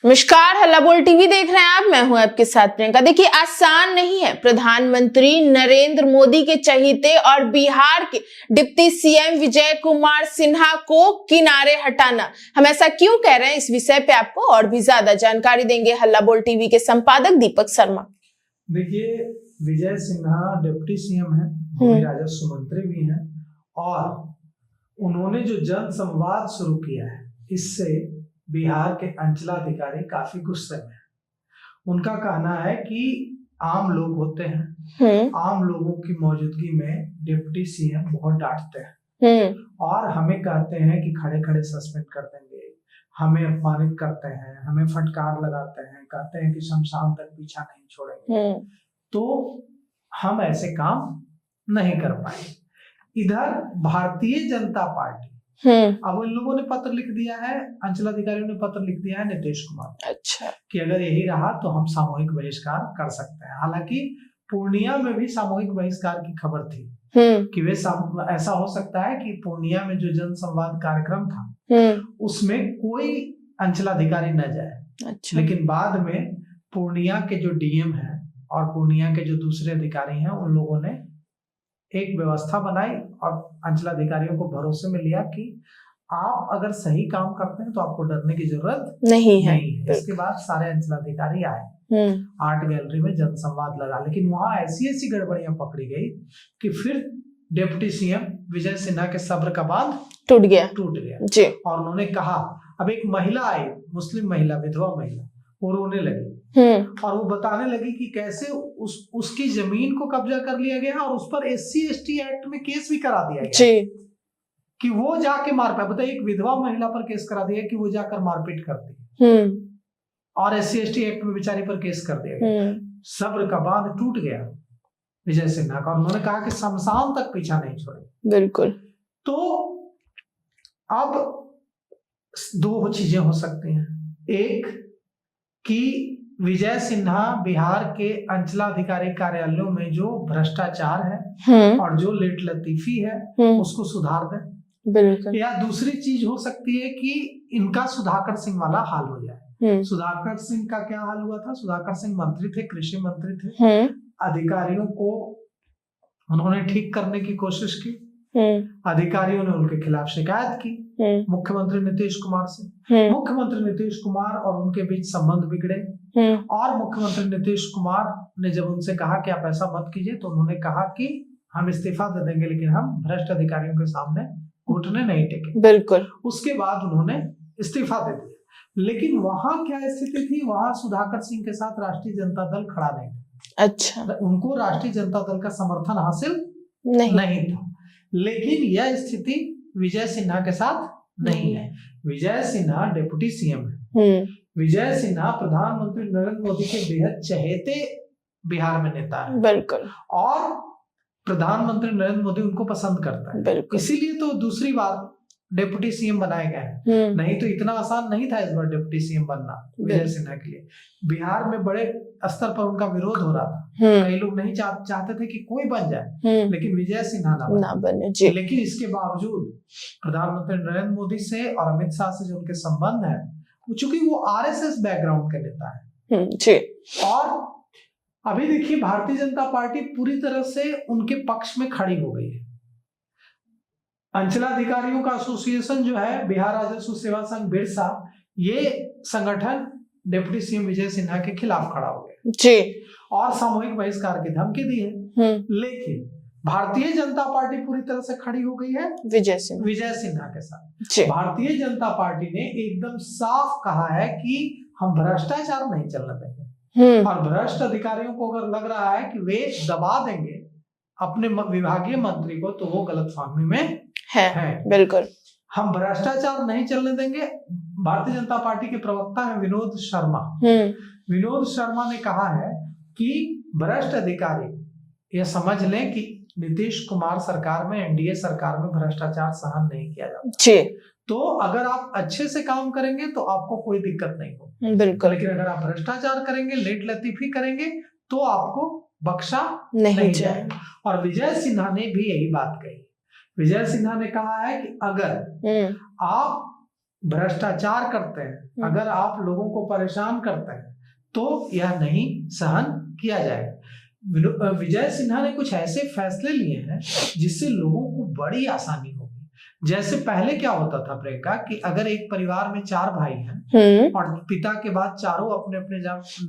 नमस्कार, हल्ला बोल टीवी देख रहे हैं आप। मैं हूं आपके साथ प्रियंका। देखिए, आसान नहीं है प्रधानमंत्री नरेंद्र मोदी के चहेते और बिहार के डिप्टी सीएम विजय कुमार सिन्हा को किनारे हटाना। हम ऐसा क्यों कह रहे हैं, इस विषय पे आपको और भी ज्यादा जानकारी देंगे हल्ला बोल टीवी के संपादक दीपक शर्मा। देखिए, विजय सिन्हा डिप्टी सीएम है, भूमि राजस्व मंत्री भी हैं और उन्होंने जो जन संवाद शुरू किया है, इससे बिहार के अंचलाधिकारी काफी गुस्से में हैं। उनका कहना है कि आम लोग होते हैं, आम लोगों की मौजूदगी में डिप्टी सीएम बहुत डांटते हैं और हमें कहते हैं कि खड़े खड़े सस्पेंड कर देंगे, हमें अपमानित करते हैं, हमें फटकार लगाते हैं, कहते हैं कि शमशान तक पीछा नहीं छोड़ेंगे। तो हम ऐसे काम नहीं कर पाए। इधर भारतीय जनता पार्टी, अब इन लोगों ने पत्र लिख दिया है, अंचलाधिकारियों ने पत्र लिख दिया है नीतीश कुमार, अच्छा, कि अगर यही रहा तो हम सामूहिक बहिष्कार कर सकते हैं। हालांकि पूर्णिया में भी सामूहिक बहिष्कार की खबर थी कि वे ऐसा हो सकता है कि पूर्णिया में जो जन संवाद कार्यक्रम था उसमें कोई अंचलाधिकारी न जाए। अच्छा। लेकिन बाद में पूर्णिया के जो डीएम है और पूर्णिया के जो दूसरे अधिकारी हैं, उन लोगों ने एक व्यवस्था बनाई और अंचलाधिकारियों को भरोसे में लिया कि आप अगर सही काम करते हैं तो आपको डरने की जरूरत नहीं है। इसके बाद सारे अंचलाधिकारी आए, आर्ट गैलरी में जनसंवाद लगा, लेकिन वहां ऐसी गड़बड़ियां पकड़ी गई कि फिर डिप्टी सीएम विजय सिन्हा के सब्र का बांध टूट गया जी। और उन्होंने कहा, अब एक महिला आई, मुस्लिम महिला, विधवा महिला, वो रोने लगी और वो बताने लगी कि कैसे उसकी जमीन को कब्जा कर लिया गया और उस पर SC/ST एक्ट में केस भी करा दिया गया जी। कि वो जाके मारपीट, बताइए, एक विधवा महिला पर केस करा दिया कि वो जाकर मारपीट करती और SC/ST एक्ट में बेचारी पर केस कर दिया गया। सब्र का बांध टूट गया विजय सिन्हा का। उन्होंने कहा कि शमशान तक पीछा नहीं छोड़े। बिल्कुल। तो अब दो चीजें हो सकती हैं, एक कि विजय सिन्हा बिहार के अंचलाधिकारी कार्यालयों में जो भ्रष्टाचार है और जो लेट लतीफी है उसको सुधार दें। बिल्कुल। या दूसरी चीज हो सकती है कि इनका सुधाकर सिंह वाला हाल हो जाए। सुधाकर सिंह का क्या हाल हुआ था? सुधाकर सिंह मंत्री थे, कृषि मंत्री थे। अधिकारियों को उन्होंने ठीक करने की कोशिश की, अधिकारियों ने उनके खिलाफ शिकायत की मुख्यमंत्री नीतीश कुमार से। मुख्यमंत्री नीतीश कुमार और उनके बीच संबंध बिगड़े और मुख्यमंत्री नीतीश कुमार ने जब उनसे कहा कि आप ऐसा मत कीजिए, तो उन्होंने कहा कि हम इस्तीफा दे देंगे, लेकिन हम भ्रष्ट अधिकारियों के सामने घुटने नहीं टेकेंगे। बिल्कुल। उसके बाद उन्होंने इस्तीफा दे दिया। लेकिन वहां क्या स्थिति थी? वहां सुधाकर सिंह के साथ राष्ट्रीय जनता दल खड़ा नहीं था। अच्छा। उनको राष्ट्रीय जनता दल का समर्थन हासिल नहीं था। लेकिन यह स्थिति विजय सिन्हा के साथ नहीं है। विजय सिन्हा डिप्टी सीएम है। विजय सिन्हा प्रधानमंत्री नरेंद्र मोदी के बेहद चहेते बिहार में नेता है। बिल्कुल। और प्रधानमंत्री नरेंद्र मोदी उनको पसंद करता है। बिल्कुल। इसीलिए तो दूसरी बार डिप्टी सीएम बनाए गए हैं। नहीं तो इतना आसान नहीं था इस बार डिप्टी सीएम बनना विजय सिन्हा के लिए। बिहार में बड़े स्तर पर उनका विरोध हो रहा था। कई लोग नहीं चाहते थे कि कोई बन जाए, लेकिन विजय सिन्हा ना बने जी। लेकिन इसके बावजूद प्रधानमंत्री नरेंद्र मोदी से और अमित शाह से जो उनके संबंध है, चूंकि वो RSS बैकग्राउंड के नेता है जी। और अभी देखिए, भारतीय जनता पार्टी पूरी तरह से उनके पक्ष में खड़ी हो गई है। अंचलाधिकारियों का एसोसिएशन जो है, बिहार राजस्व सेवा संघ बिरसा, ये संगठन डिप्टी सीएम विजय सिन्हा के खिलाफ खड़ा हो गया जी और सामूहिक बहिष्कार की धमकी दी है। लेकिन भारतीय जनता पार्टी पूरी तरह से खड़ी हो गई है विजय सिन्हा के साथ। भारतीय जनता पार्टी ने एकदम साफ कहा है कि हम भ्रष्टाचार नहीं चलने देंगे और भ्रष्ट अधिकारियों को अगर लग रहा है कि वे दबा देंगे अपने विभागीय मंत्री को, तो वो गलतफहमी में है। बिल्कुल। हम भ्रष्टाचार नहीं चलने देंगे। भारतीय जनता पार्टी के प्रवक्ता है विनोद शर्मा। विनोद शर्मा ने कहा है कि भ्रष्ट अधिकारी यह समझ लें कि नीतीश कुमार सरकार में, NDA सरकार में भ्रष्टाचार सहन नहीं किया जाता जी। तो अगर आप अच्छे से काम करेंगे तो आपको कोई दिक्कत नहीं होगी। बिल्कुल। लेकिन अगर आप भ्रष्टाचार करेंगे, लेट लतीफी करेंगे, तो आपको बख्शा नहीं जाएगा। और विजय सिन्हा ने भी यही बात कही। विजय सिन्हा ने कहा है कि अगर आप भ्रष्टाचार करते हैं, अगर आप लोगों को परेशान करते हैं तो यह नहीं सहन किया जाएगा। विजय सिन्हा ने कुछ ऐसे फैसले लिए हैं जिससे लोगों को बड़ी आसानी होगी। जैसे पहले क्या होता था प्रियंका कि अगर एक परिवार में 4 भाई हैं और पिता के बाद चारों अपने अपने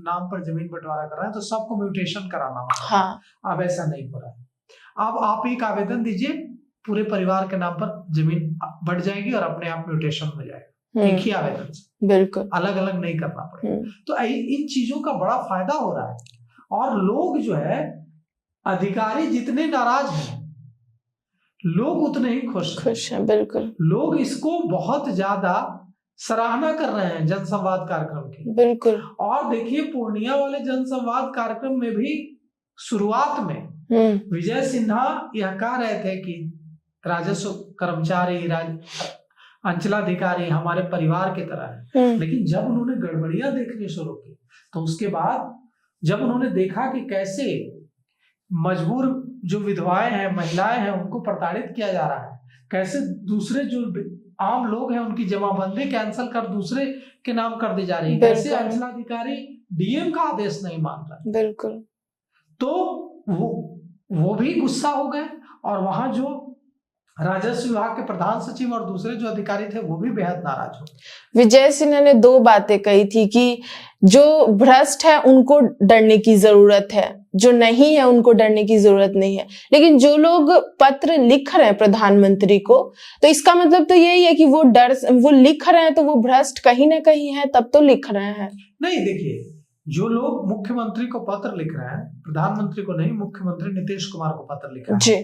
नाम पर जमीन बंटवारा कर रहे हैं तो सबको म्यूटेशन कराना होगा। हाँ। अब ऐसा नहीं हो रहा है। अब आप एक आवेदन दीजिए, पूरे परिवार के नाम पर जमीन बढ़ जाएगी और अपने आप म्यूटेशन हो जाएगा, एक ही आवेदन से, बिल्कुल अलग अलग नहीं करना पड़ेगा। तो इन चीजों का बड़ा फायदा हो रहा है और लोग जो है, अधिकारी जितने नाराज हैं लोग उतने ही खुश हैं। बिल्कुल, लोग इसको बहुत ज्यादा सराहना कर रहे हैं जनसंवाद कार्यक्रम की। बिल्कुल। और देखिए पूर्णिया वाले जनसंवाद कार्यक्रम में भी शुरुआत में विजय सिन्हा यह कह रहे थे कि राजस्व कर्मचारी, अंचलाधिकारी हमारे परिवार की तरह है। लेकिन जब उन्होंने गड़बड़ियां देखनी शुरू की तो उसके बाद जब उन्होंने देखा कि कैसे मजबूर जो विधवाएं हैं, महिलाएं हैं, उनको प्रताड़ित किया जा रहा है, कैसे दूसरे जो आम लोग हैं उनकी जमाबंदी कैंसिल कर दूसरे के नाम कर दी जा रही है, कैसे अंचलाधिकारी डीएम का आदेश नहीं मान रहा। बिल्कुल। तो वो भी गुस्सा हो गए और वहां जो राजस्व विभाग के प्रधान सचिव और दूसरे जो अधिकारी थे वो भी बेहद नाराज हो। विजय सिन्हा ने 2 बातें कही थी कि जो भ्रष्ट है उनको डरने की जरूरत है, जो नहीं है उनको डरने की जरूरत नहीं है। लेकिन जो लोग पत्र लिख रहे हैं प्रधानमंत्री को, तो इसका मतलब तो यही है कि वो लिख रहे हैं तो वो भ्रष्ट कहीं ना कहीं है, तब तो लिख रहे हैं। नहीं, देखिए जो लोग मुख्यमंत्री को पत्र लिख रहे हैं, प्रधानमंत्री को नहीं, मुख्यमंत्री नीतीश कुमार को पत्र लिखा है जी।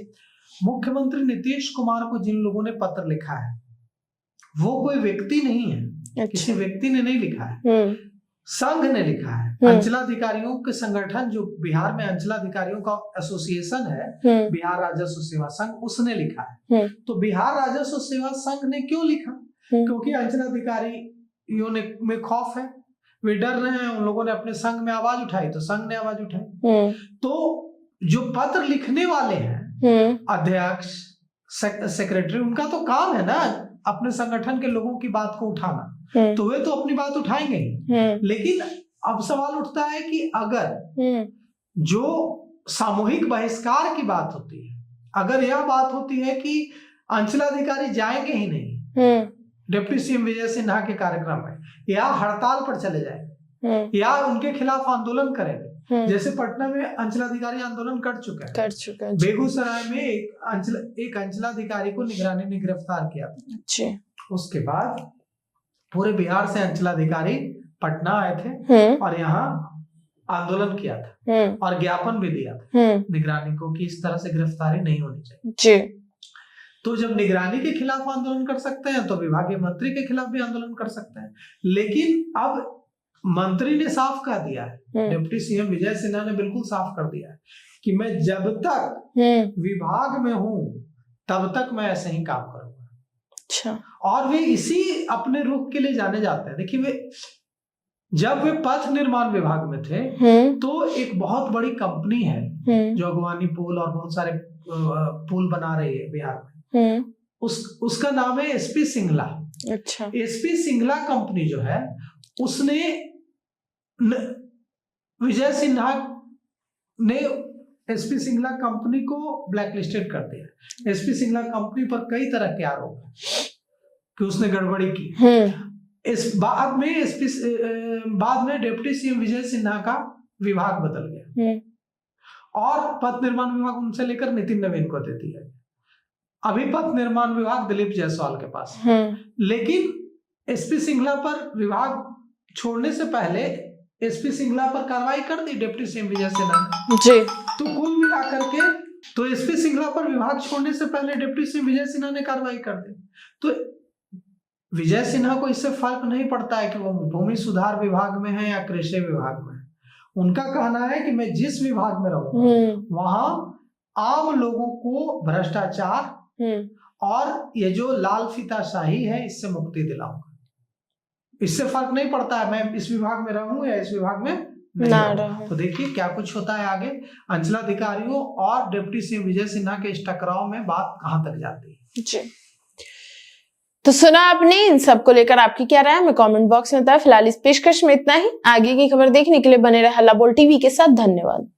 मुख्यमंत्री नीतीश कुमार को जिन लोगों ने पत्र लिखा है वो कोई व्यक्ति नहीं है। अच्छा। किसी व्यक्ति ने नहीं लिखा है, संघ ने लिखा है। अंचलाधिकारियों के संगठन जो बिहार में अंचलाधिकारियों का एसोसिएशन है, बिहार राजस्व सेवा संघ, उसने लिखा है। तो बिहार राजस्व सेवा संघ ने क्यों लिखा? क्योंकि अंचलाधिकारियों में खौफ है, वे डर रहे हैं, उन लोगों ने अपने संघ में आवाज उठाई तो संघ ने आवाज उठाई। तो जो पत्र लिखने वाले हैं, अध्यक्ष, सेक्रेटरी, उनका तो काम है ना अपने संगठन के लोगों की बात को उठाना, तो वे तो अपनी बात उठाएंगे ही। लेकिन अब सवाल उठता है कि अगर जो सामूहिक बहिष्कार की बात होती है, अगर यह बात होती है कि अंचलाधिकारी जाएंगे ही नहीं डिप्टी सीएम विजय सिन्हा के कार्यक्रम में, या हड़ताल पर चले जाएंगे, या उनके खिलाफ आंदोलन करेंगे, जैसे पटना में अंचलाधिकारी आंदोलन कर चुके हैं। बेगूसराय में एक अंचलाधिकारी को निगरानी ने गिरफ्तार किया था। उसके बाद पूरे बिहार से अंचलाधिकारी पटना आए थे और यहाँ आंदोलन किया था और ज्ञापन भी दिया था निगरानी को कि इस तरह से गिरफ्तारी नहीं होनी चाहिए। तो जब निगरानी के खिलाफ आंदोलन कर सकते हैं तो विभागीय मंत्री के खिलाफ भी आंदोलन कर सकते हैं। लेकिन अब मंत्री ने साफ कह दिया है, डिप्टी सीएम विजय सिन्हा ने बिल्कुल साफ कर दिया है कि मैं जब तक विभाग में हूं तब तक मैं ऐसे ही काम करूंगा। अच्छा। और वे इसी अपने रुख के लिए जाने जाते हैं। देखिए जब वे पथ निर्माण विभाग में थे तो एक बहुत बड़ी कंपनी है जो अगवानी पुल और बहुत सारे पुल बना रही है बिहार में, उसका नाम है एसपी सिंगला। अच्छा। एसपी सिंगला कंपनी जो है उसने विजय सिन्हा ने एसपी सिंगला कंपनी को ब्लैकलिस्टेड कर दिया। एसपी सिंगला कंपनी पर कई तरह के आरोप हैं कि उसने गड़बड़ी की। इस बाद में डिप्टी सीएम विजय सिन्हा का विभाग बदल गया और पथ निर्माण विभाग उनसे लेकर नितिन नवीन को दे दिया। अभी पथ निर्माण विभाग दिलीप जायसवाल के पास। लेकिन एसपी सिंगला पर विभाग छोड़ने से पहले एसपी सिंगला पर कार्रवाई कर दी डिप्टी सीएम विजय सिन्हा जी। तो कुल मिलाकर के तो एसपी सिंगला पर विभाग छोड़ने से पहले डिप्टी सीएम विजय सिन्हा ने कार्रवाई कर दी। तो विजय सिन्हा को इससे फर्क नहीं पड़ता है कि वो भूमि सुधार विभाग में है या कृषि विभाग में। उनका कहना है कि मैं जिस विभाग में रहूंगा वहां आम लोगों को भ्रष्टाचार और ये जो लाल फीताशाही है इससे मुक्ति दिलाऊंगा। इससे फर्क नहीं पड़ता है मैं इस विभाग में रहूं या इस विभाग में नहीं रहूं। तो देखिए क्या कुछ होता है आगे। अंचलाधिकारियों और डिप्टी सीएम विजय सिन्हा के इस टकराव में बात कहां तक जाती है जी। तो सुना आपने, इन सब को लेकर आपकी क्या राय है हमें कमेंट बॉक्स में बताएं। फिलहाल इस पेशकश में इतना ही। आगे की खबर देखने के लिए बने रहे हल्ला बोल टीवी के साथ। धन्यवाद।